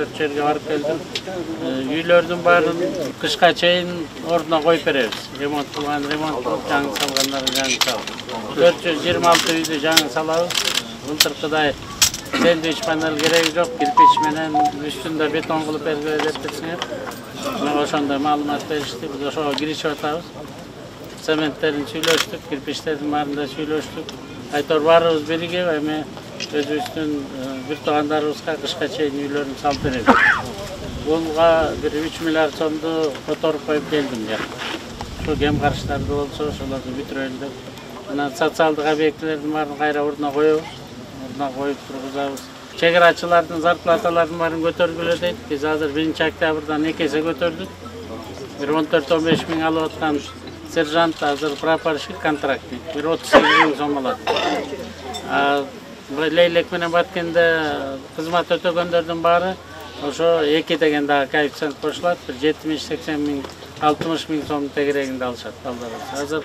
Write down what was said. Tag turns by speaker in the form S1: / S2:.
S1: 3-4 жерге барып келдим. Үйлөрдүн баарын кышка чейин ордуна коюп беребиз. Ремонт кылган ремонт, жаңы салгандарын жаңы салып. 426 үйдү жаңы салабыз. Былтыркыдай сэндвич панел кереги жок, кирпич менен үстүндө бетон кылып бергиле деп берсеңер. Мага ошондой маалымат беришти. Биз ошого киришип атабыз. Sementlerin süylöştük, kirpiçlerin barında süylöştük. Aytor varız birige ve me özüstün bir toğandarımızga kışka çeyin üylerini salıp verelim. Bunga bir 3 milyar so'mdu fotoğraf koyup geldim ya. Şu gem karışlarda olsa şolarni bitirelim. Ana sotsialдык obyektlerin barını kayra orduna koyuyoruz. Orduna koyup turguzabız. Chegarachilarning zarplatalarını barını götörgüle deyip biz hazır 1 oktyabrdan 2 есе götürdük. Bir 14-15 ming alıp atkan serjant hazır praporщик kontraktnik. Bir 38 ming so'm aladi. Leylek menen Batkende xizmat ötögöndөрдүн bari ошо 2 деген дагы коэффициент кошулат. Bir 70-80 ming, 60 ming so'm тегерегинде алышат. Hazır